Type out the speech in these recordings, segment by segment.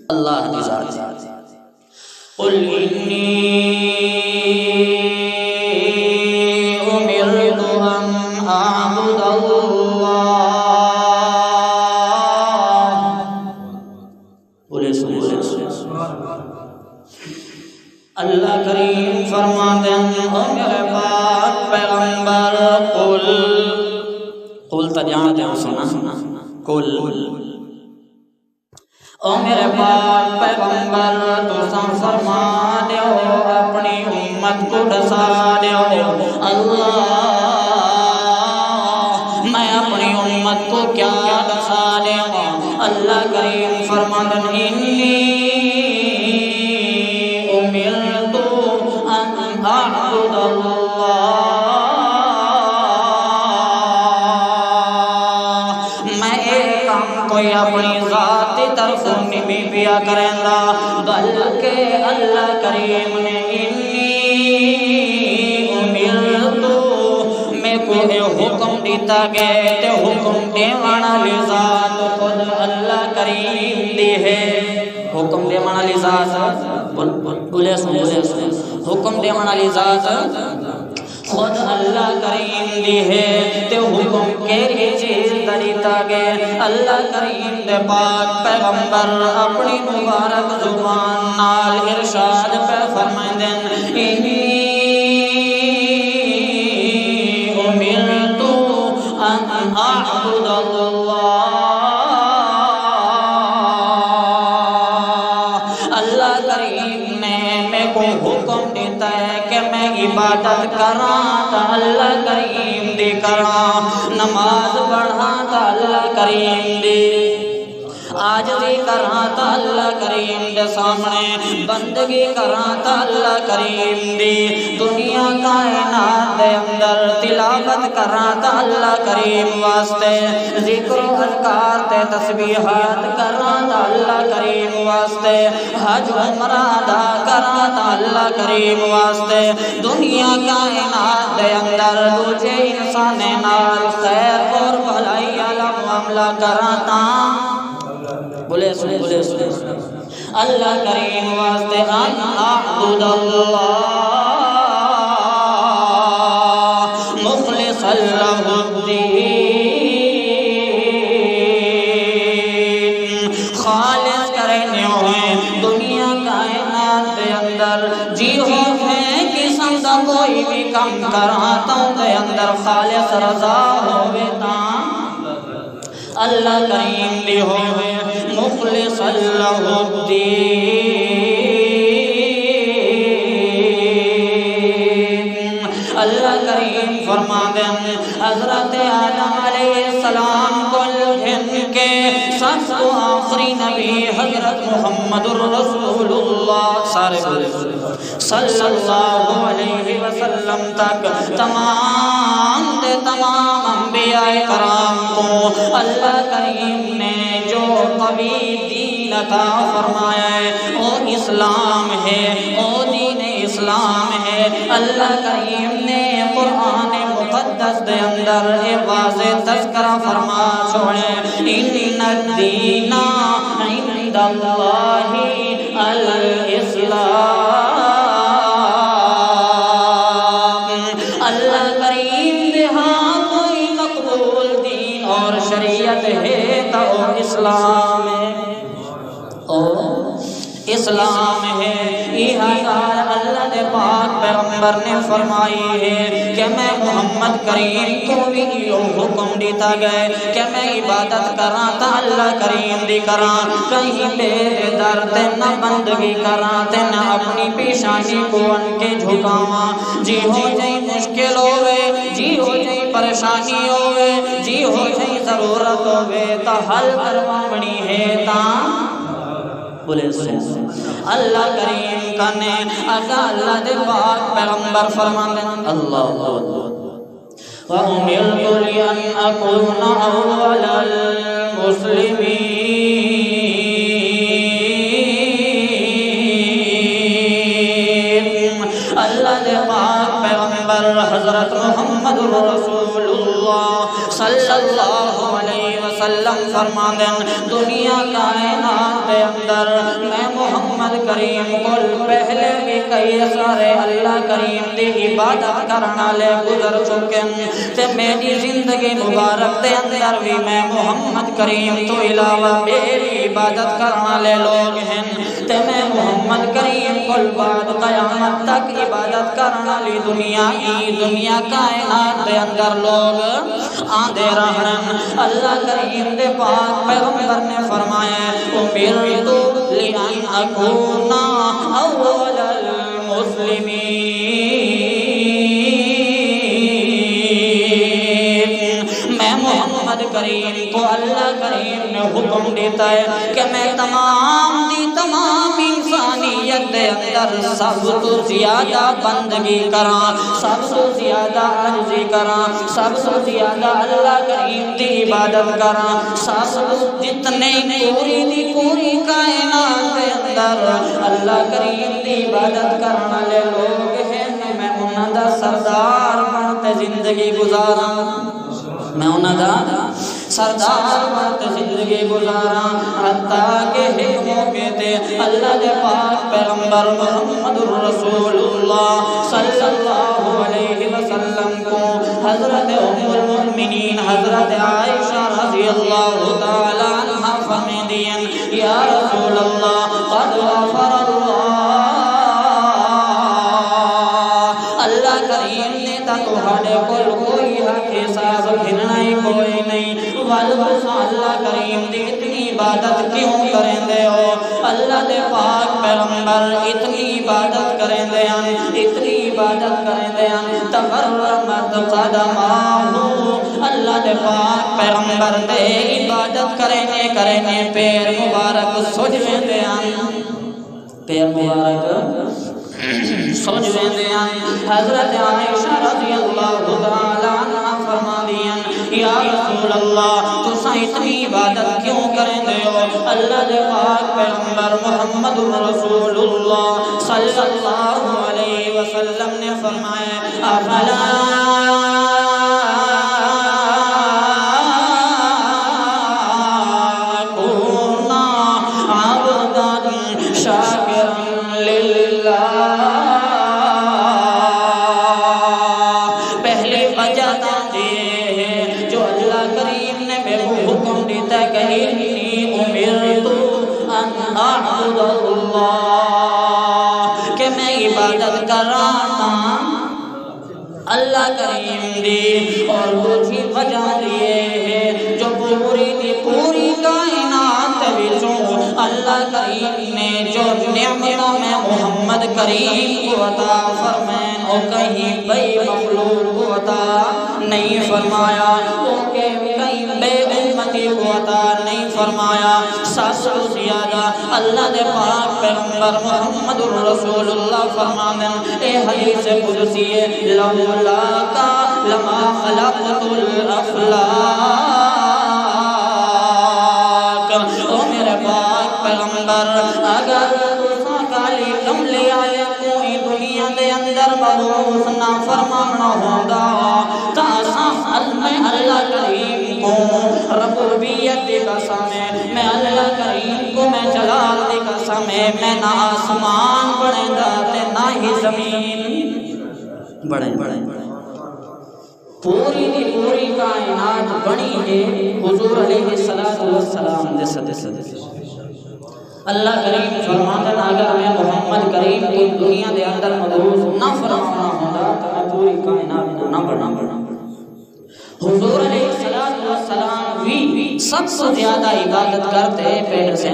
اللہ کی ذات قل انی امرت ان اعبد اللہ بولے اللہ کریم فرماتے ہیں او میرے پاک پیغمبر قل تجانتے ہیں سنا قل او میرے پاک پیغمبر تو فرما دیو اپنی امت کو ڈسا دیو اللہ میں اپنی امت کو کیا ڈسا دیو اللہ کریم فرماتے ہیں انی امرت ان اعبد اللہ میں ایک کام کوئی اپنی ذاتی طرف نہیں پیا کریں گا بلکہ اللہ کریم نے انی امرت میں کو حکم دیتا گئے تے حکم دیوانا لی ذات خود اللہ کریم دی ہے حکم دیوانا لی ذات بولے حکم دیوانا لی ذات خود اللہ کریم دی ہے تے حکم کے چیز دیتا گئے اللہ کریم دے پاک پیغمبر اپنی مبارک زبان نال ارشاد پہ فرمائیں دیں انی امرت ان اعبد اللہ کریم نے میں کو حکم دیتا ہے کہ میں عبادت کراں تا اللہ کریم دی کراں نماز پڑھاں تا اللہ کریم دی آجزی کراں تا اللہ کریم دے سامنے بندگی کراں تا اللہ کریم دی دنیا کائنات دے اندر تلاوت کراں تا اللہ کریم واسطے ذکر و اذکار تے تسبیحات کراں تا اللہ کریم واسطے حج عمرہ ادا کراں تا اللہ کریم واسطے دنیا کائنات دے اندر دوجے انسان نال خیر اور بھلائی والا معاملہ کراں تا بولے اللہ کریم واسطے ان اعبد اللہ مخلصا لہ الدین خالص کرنے ہوئے دنیا کائنات دے اندر جی ہوئے قسم دا کوئی بھی کم کراتوں دے اندر خالص رضا ہوئے تاں اللہ کریم دی ہوئے مخلصا لہ الدین اللہ کریم فرما دیں حضرت آدم علیہ السلام کو جن کے سب کو آخری نبی حضرت محمد رسول اللہ صلی اللہ علیہ وسلم تک تمام انبیاء کرام کو اللہ کریم نے جو قوی دین عطا فرمایا ہے وہ اسلام ہے وہ دین اسلام ہے اللہ کریم نے قرآن مقدس دے اندر واضح تذکرہ فرما چھوڑے ان الدین عند اللہ الاسلام اللہ کریم دے ہاں کوئی مقبول دین اور شریعت ہے تو اسلام ہے اسلام ہے یہ اللہ دے پاک پیغمبر نے فرمائی ہے کہ میں محمد کریم کو بھی حکم دیتا گئے کہ میں عبادت کراں تا اللہ کریم دی کراں کہیں بے درد نہ بندگی کراں تے نہ اپنی پیشانی کو ان کے جھکاواں جی ہو جائے مشکل ہوئے جی ہو جائے پریشانی ہوئے جی ہو جائے ضرورت ہوئے تا حل کرواونی ہے تا بولے اللہ کریم کنے اگا اللہ دے پاک پیغمبر فرمانے اللہ وَأُمِرْتُ لِأَنْ أَكُونَ أَوَّلَ الْمُسْلِمِينَ اللہ دے پاک پیغمبر حضرت حضرت محمد رسول اللہ صلی اللہ علیہ وسلم فرماندے دنیا کائنات دے اندر میں محمد کریم کل پہلے بھی کئی سارے اللہ کریم دی عبادت کرنا لے گزر چکے تے میری زندگی مبارک دے اندر بھی میں محمد کریم تو علاوہ میری عبادت کرنا لے لوگ ہیں تے میں محمد کریم کل بعد قیامت تک عبادت کرنا لی دنیا کائنات دے اندر لوگ آندے رہن اللہ کریم دے پاک پیغمبر نے فرمایا امرتو لئن اکونا اول المسلمین میں محمد کریم کو اللہ کریم نے حکم دیتا ہے کہ میں تمام انسانیت دے اندر سب تو زیادہ بندگی کراں سب تو زیادہ عرضی کراں سب تو زیادہ اللہ کریم دی عبادت کراں سب تو جتنے پوری کائنات دے اندر اللہ کریم دی عبادت کرنا لے لوگ ہیں میں انہاں دا سردار بنتے زندگی گزاراں میں انہاں دا سردار بنتے زندگی گزاراں حتیٰ کہ ایک موقع تے اللہ دے پاک پیغمبر محمد رسول اللہ صلی اللہ علیہ وسلم کو حضرت ام المؤمنین حضرت عائشہ رضی اللہ تعالی عنہ فرمائیں یا رسول اللہ قد غفر اللہ کریم نے تا تہاڈے کول کوئی حق حساب گھننا ہی کوئی نہیں اللہ کریم دی اتنی عبادت کیوں کریں دے ہو اللہ دے پاک پیغمبر اتنی عبادت کریں دے ہیں اتنی عبادت کریں دے ہیں تقرمت قدماہو اللہ دے پاک پیغمبر دے عبادت کریں پیر مبارک سجویں دے ہیں پیر مبارک سجویں دے ہیں حضرت عائشہ رضی اللہ تعالی عنہ فرما دیا یا رسول اللہ تسا اتنی عبادت کیوں کریں دے ہو اللہ دے پاک پیغمبر محمد رسول اللہ صلی اللہ علیہ وسلم نے فرمایا افلا کونا عبدا شاکرا للہ پہلے وجہ دے جو اللہ کریم نے میرے حکم دیتا ہے کہ انی امرت ان اعبد اللہ کہ میں عبادت کر رہا اللہ کریم دی اور دوسری وجہ دیے ہے جو پوری کائنات وچوں اللہ کریم نے جو نعمتوں میں محمد کریم کو عطا فرمائیں اور کہیں بے مخلوق کو عطا نہیں فرمایا کہیں بے امتی کو عطا نہیں فرمایا سب سے زیادہ اللہ دے پاک پیغمبر محمد رسول اللہ فرمانے اے حدیث قدسی لولا کا لما خلقت الافلاک او میرے پاک پیغمبر اگر کالی کملی آئے کوئی دنیا دے اندر مبعوث نہ فرمانا ہوگا تا میں اللہ کریم کو ربوبیت دی قسم میں اللہ کریم کو میں جلال دی قسم میں نہ آسمان بڑھے داتے نہ ہی زمین بڑھے پوری کائنات بنی ہے حضور علیہ السلام دے صدقے اللہ کریم فرماندن اگر میں محمد کریم کی دنیا دے اندر مبعوث نہ فرمانا ہوگا تو میں پوری کائنات نہ بنا حضور علیہ السلام بھی سب سے زیادہ عبادت کرتے پیر سے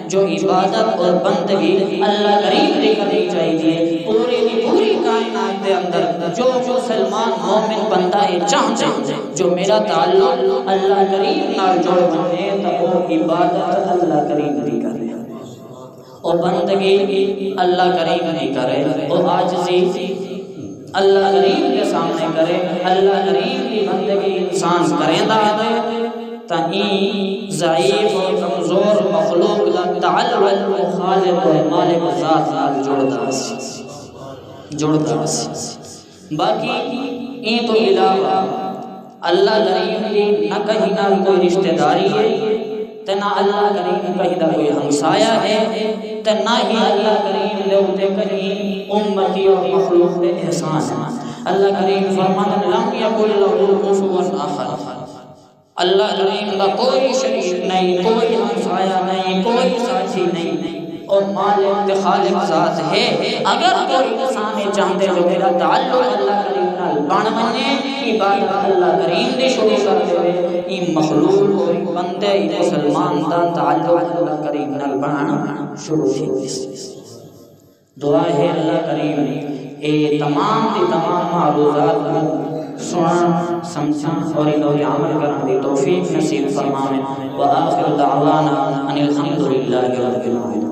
جو عبادت اور بندگی اللہ کریم نے کرنی چاہیے پوری کائنات دے اندر جو مسلمان مومن بندہ ہے چاہتے جو میرا تعلق اللہ کریم نال جوڑ بنے تو وہ عبادت اللہ کریم بھی کرے اور بندگی اللہ کریم نہیں کرے اور عاجزی اللہ کریم کے سامنے کرے اللہ کریم کی بندگی انسان کریں دا تہیں ضعیف اور کمزور مخلوق دا تعلق خالق و مالک ذات نال جڑتا باقی این تو علاوہ اللہ کریم دی نہ کہیں نہ کوئی رشتہ داری ہے تے نہ اللہ کریم کہیں دا کوئی ہمسایہ ہے تے نہ ہی اللہ کریم دے اوتے کہیں امتی اور مخلوق دے احسان ہے۔ اللہ کریم فرماتا لم یکن لہ کفوا احد، اللہ کریم کا کوئی شریک نہیں، کوئی ہمسایہ نہیں، کوئی ساتھی نہیں، اور مالک خالق ذات ہے۔ اگر کوئی انسان چاہتے جو میرا تعلق اللہ کریم نال بن بنے، عبادت اللہ کریم دی شروع کر دے، یہ مخلوق کوئی بندے مسلمان دا تعلق اللہ کریم نال بنانا شروع ہی۔ دعا ہے اللہ کریم اے تمام دی تمام معروضات کو سنن سمجھن اور انہوں عمل کرنے دی توفیق نصیب فرمائے۔ وآخر دعوانا ان الحمدللہ رب العالمین۔